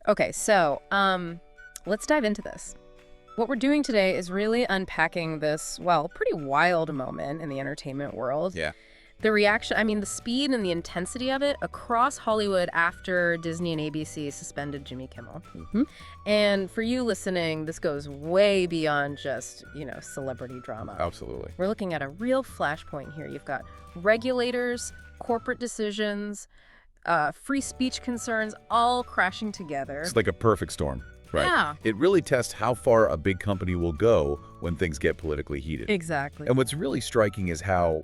Okay, so let's dive into this. What we're doing today is really unpacking this, well, pretty wild moment in the entertainment world. Yeah. The reaction, the speed and the intensity of it across Hollywood after Disney and ABC suspended Jimmy Kimmel. And for you listening, this goes way beyond just, celebrity drama. Absolutely. We're looking at a real flashpoint here. You've got regulators, corporate decisions, free speech concerns all crashing together. It's like a perfect storm, right? Yeah. It really tests how far a big company will go when things get politically heated. Exactly. And what's really striking is how,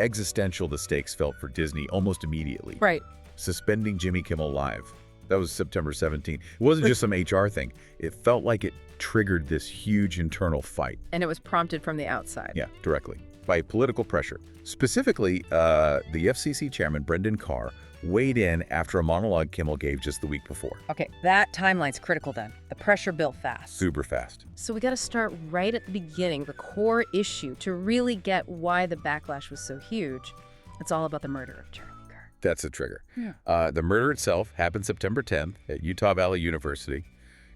existential the stakes felt for Disney almost immediately. Right. Suspending Jimmy Kimmel Live. That was September 17th. It wasn't just some HR thing. It felt like it triggered this huge internal fight. And it was prompted from the outside. Yeah, directly. By political pressure. Specifically, the FCC chairman, Brendan Carr, weighed in after a monologue Kimmel gave just the week before. Okay, that timeline's critical then. The pressure built fast. Super fast. So we got to start right at the beginning, the core issue, to really get why the backlash was so huge. It's all about the murder of Charlie Kirk. That's the trigger. Yeah. The murder itself happened September 10th at Utah Valley University.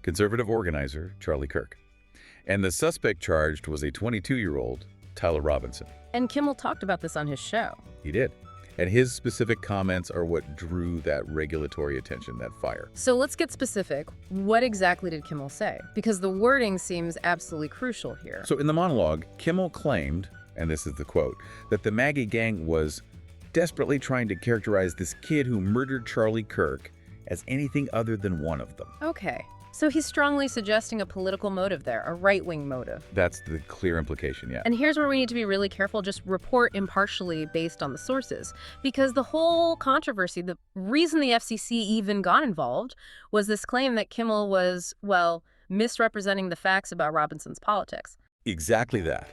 Conservative organizer Charlie Kirk. And the suspect charged was a 22-year-old Tyler Robinson. And Kimmel talked about this on his show. He did. And his specific comments are what drew that regulatory attention, that fire. So let's get specific. What exactly did Kimmel say? Because the wording seems absolutely crucial here. So in the monologue, Kimmel claimed, and this is the quote, that the MAGA gang was desperately trying to characterize this kid who murdered Charlie Kirk as anything other than one of them. Okay. So he's strongly suggesting a political motive there, a right-wing motive. That's the clear implication, yeah. And here's where we need to be really careful, just report impartially based on the sources. Because the whole controversy, the reason the FCC even got involved was this claim that Kimmel was, misrepresenting the facts about Robinson's politics. Exactly that.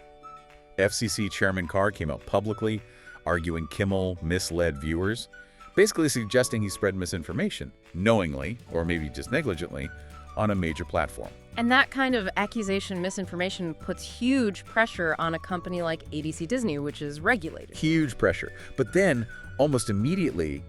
FCC Chairman Carr came out publicly arguing Kimmel misled viewers, basically suggesting he spread misinformation, knowingly, or maybe just negligently, on a major platform. And that kind of accusation, misinformation, puts huge pressure on a company like ABC Disney, which is regulated. Huge pressure. But then, almost immediately,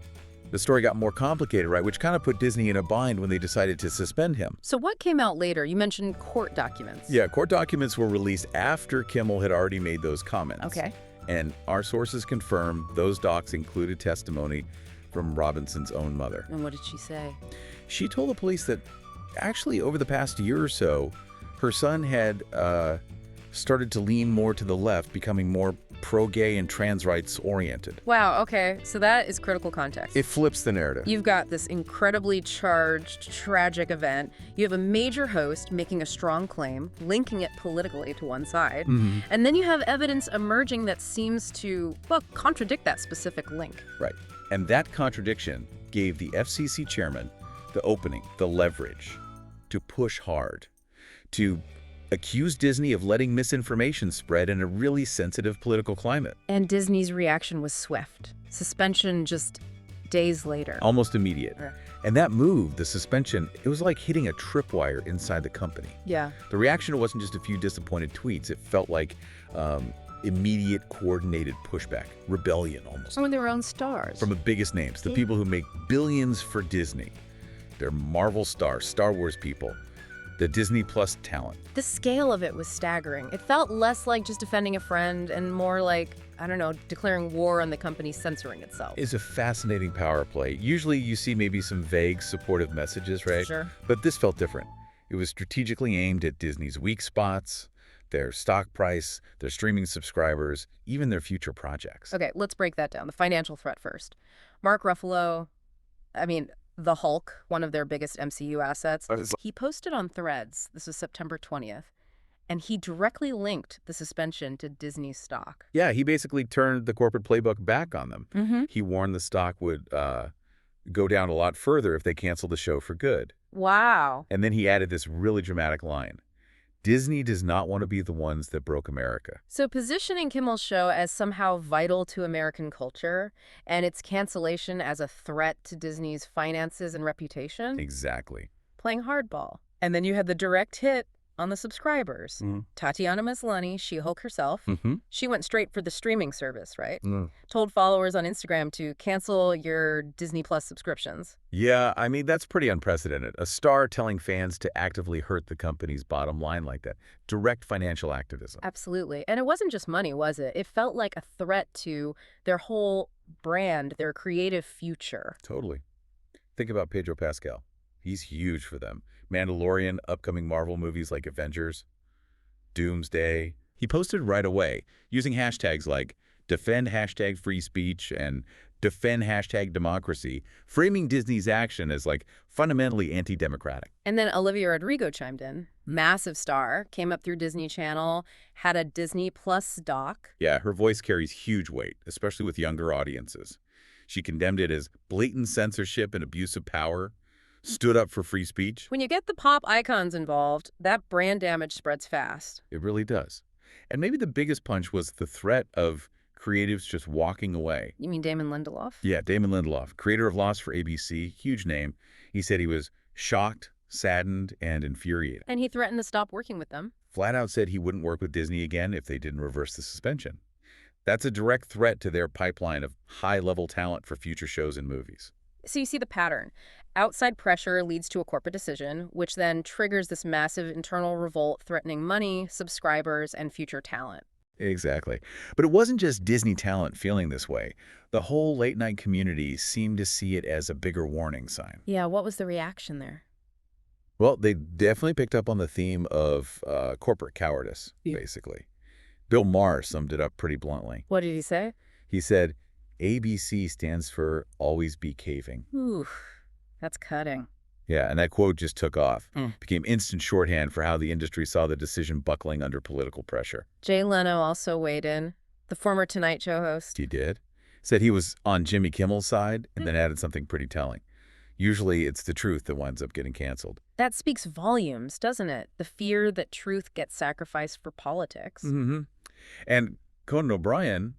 the story got more complicated, right? Which kind of put Disney in a bind when they decided to suspend him. So what came out later? You mentioned court documents. Yeah, court documents were released after Kimmel had already made those comments. Okay. And our sources confirm those docs included testimony from Robinson's own mother. And what did she say? She told the police that actually over the past year or so, her son had started to lean more to the left, becoming more pro-gay and trans rights oriented. Wow, okay. So that is critical context. It flips the narrative. You've got this incredibly charged, tragic event. You have a major host making a strong claim, linking it politically to one side. And then you have evidence emerging that seems to, contradict that specific link. Right. And that contradiction gave the FCC chairman the opening, the leverage, to push hard, to accuse Disney of letting misinformation spread in a really sensitive political climate. And Disney's reaction was swift. Suspension just days later. Almost immediate. Right. And that move, the suspension, it was like hitting a tripwire inside the company. Yeah. The reaction wasn't just a few disappointed tweets. It felt like immediate, coordinated pushback, rebellion almost. Some of their own stars. From the biggest names, the people who make billions for Disney. They're Marvel stars, Star Wars people, the Disney Plus talent. The scale of it was staggering. It felt less like just defending a friend and more like, declaring war on the company censoring itself. It's a fascinating power play. Usually you see maybe some vague supportive messages, right? Sure. But this felt different. It was strategically aimed at Disney's weak spots, their stock price, their streaming subscribers, even their future projects. Okay, let's break that down. The financial threat first. Mark Ruffalo, the Hulk, one of their biggest MCU assets, he posted on Threads, this was September 20th, and he directly linked the suspension to Disney's stock. Yeah, he basically turned the corporate playbook back on them. He warned the stock would go down a lot further if they canceled the show for good. Wow. And then he added this really dramatic line. Disney does not want to be the ones that broke America. So positioning Kimmel's show as somehow vital to American culture and its cancellation as a threat to Disney's finances and reputation? Exactly. Playing hardball. And then you had the direct hit on the subscribers. Mm. Tatiana Maslany, She-Hulk herself, she went straight for the streaming service, right? Mm. Told followers on Instagram to cancel your Disney Plus subscriptions. Yeah, I mean, that's pretty unprecedented. A star telling fans to actively hurt the company's bottom line like that. Direct financial activism. Absolutely. And it wasn't just money, was it? It felt like a threat to their whole brand, their creative future. Totally. Think about Pedro Pascal. He's huge for them. Mandalorian, upcoming Marvel movies like Avengers, Doomsday. He posted right away using hashtags like defend hashtag free speech and defend hashtag democracy, framing Disney's action as like fundamentally anti-democratic. And then Olivia Rodrigo chimed in. Massive star, came up through Disney Channel, had a Disney Plus doc. Yeah, her voice carries huge weight, especially with younger audiences. She condemned it as blatant censorship and abuse of power, stood up for free speech. When you get the pop icons involved, that brand damage spreads fast. It really does. And maybe the biggest punch was the threat of creatives just walking away. You mean Damon Lindelof? Yeah, Damon Lindelof, creator of Lost for ABC, huge name. He said he was shocked, saddened, and infuriated. And he threatened to stop working with them. Flat out said he wouldn't work with Disney again if they didn't reverse the suspension. That's a direct threat to their pipeline of high-level talent for future shows and movies. So you see the pattern. Outside pressure leads to a corporate decision, which then triggers this massive internal revolt threatening money, subscribers, and future talent. Exactly. But it wasn't just Disney talent feeling this way. The whole late-night community seemed to see it as a bigger warning sign. Yeah, what was the reaction there? Well, they definitely picked up on the theme of corporate cowardice, basically. Bill Maher summed it up pretty bluntly. What did he say? He said, ABC stands for always be caving. Ooh, that's cutting. Yeah, and that quote just took off. Became instant shorthand for how the industry saw the decision buckling under political pressure. Jay Leno also weighed in, the former Tonight Show host. He did. Said he was on Jimmy Kimmel's side and then added something pretty telling. Usually it's the truth that winds up getting canceled. That speaks volumes, doesn't it? The fear that truth gets sacrificed for politics. And Conan O'Brien,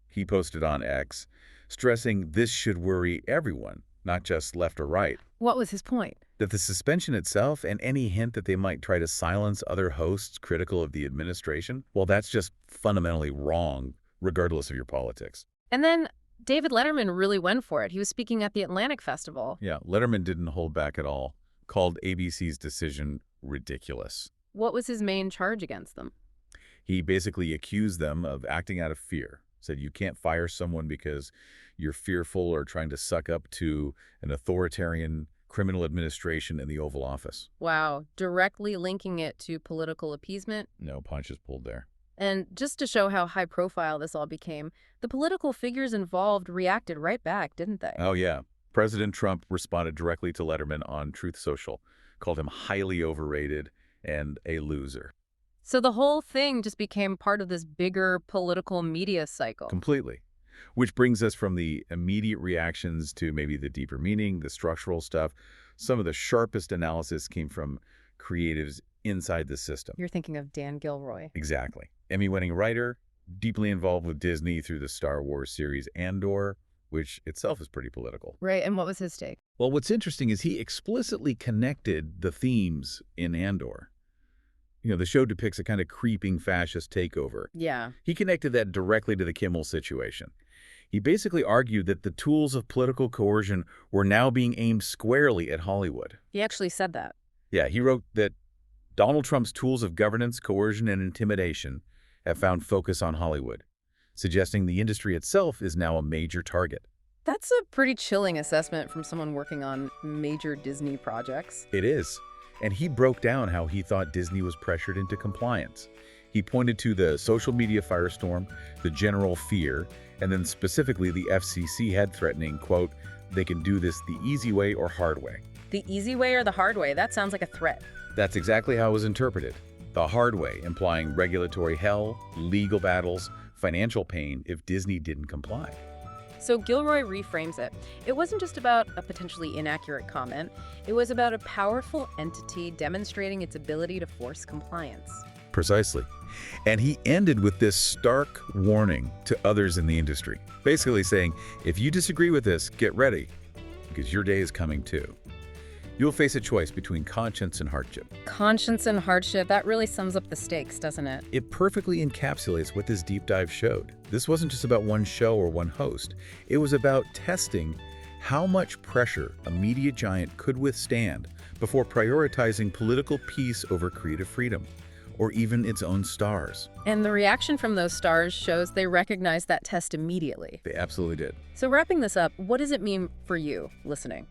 he posted on X, stressing this should worry everyone, not just left or right. What was his point? That the suspension itself and any hint that they might try to silence other hosts critical of the administration, well, that's just fundamentally wrong, regardless of your politics. And then David Letterman really went for it. He was speaking at the Atlantic Festival. Yeah, Letterman didn't hold back at all, called ABC's decision ridiculous. What was his main charge against them? He basically accused them of acting out of fear. Said you can't fire someone because you're fearful or trying to suck up to an authoritarian criminal administration in the Oval Office. Wow, directly linking it to political appeasement. No punches pulled there. And just to show how high profile this all became, the political figures involved reacted right back, didn't they? Oh, yeah. President Trump responded directly to Letterman on Truth Social, called him highly overrated and a loser. So the whole thing just became part of this bigger political media cycle. Completely. Which brings us from the immediate reactions to maybe the deeper meaning, the structural stuff. Some of the sharpest analysis came from creatives inside the system. You're thinking of Dan Gilroy. Exactly. Emmy-winning writer, deeply involved with Disney through the Star Wars series Andor, which itself is pretty political. Right, and what was his take? Well, what's interesting is he explicitly connected the themes in Andor. You know, the show depicts a kind of creeping fascist takeover. Yeah. He connected that directly to the Kimmel situation. He basically argued that the tools of political coercion were now being aimed squarely at Hollywood. He actually said that. Yeah, he wrote that Donald Trump's tools of governance, coercion, and intimidation have found focus on Hollywood, suggesting the industry itself is now a major target. That's a pretty chilling assessment from someone working on major Disney projects. It is. And he broke down how he thought Disney was pressured into compliance. He pointed to the social media firestorm, the general fear, and then specifically the FCC had threatening, quote, they can do this the easy way or hard way. The easy way or the hard way? That sounds like a threat. That's exactly how it was interpreted. The hard way, implying regulatory hell, legal battles, financial pain if Disney didn't comply. So Gilroy reframes it. It wasn't just about a potentially inaccurate comment. It was about a powerful entity demonstrating its ability to force compliance. Precisely. And he ended with this stark warning to others in the industry, basically saying, if you disagree with this, get ready, because your day is coming too. You'll face a choice between conscience and hardship. Conscience and hardship, that really sums up the stakes, doesn't it? It perfectly encapsulates what this deep dive showed. This wasn't just about one show or one host. It was about testing how much pressure a media giant could withstand before prioritizing political peace over creative freedom, or even its own stars. And the reaction from those stars shows they recognize that test immediately. They absolutely did. So wrapping this up, what does it mean for you listening?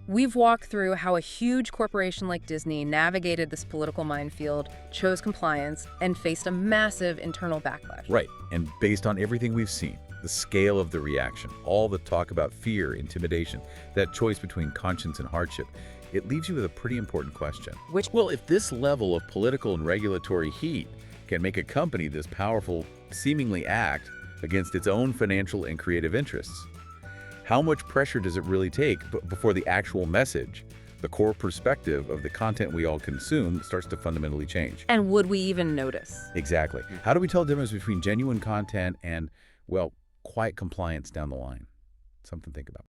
We've walked through how a huge corporation like Disney navigated this political minefield, chose compliance, and faced a massive internal backlash. Right, and based on everything we've seen, the scale of the reaction, all the talk about fear, intimidation, that choice between conscience and hardship, it leaves you with a pretty important question. Well, if this level of political and regulatory heat can make a company this powerful seemingly act against its own financial and creative interests, how much pressure does it really take before the actual message, the core perspective of the content we all consume, starts to fundamentally change? And would we even notice? Exactly. How do we tell the difference between genuine content and, well, quiet compliance down the line? Something to think about.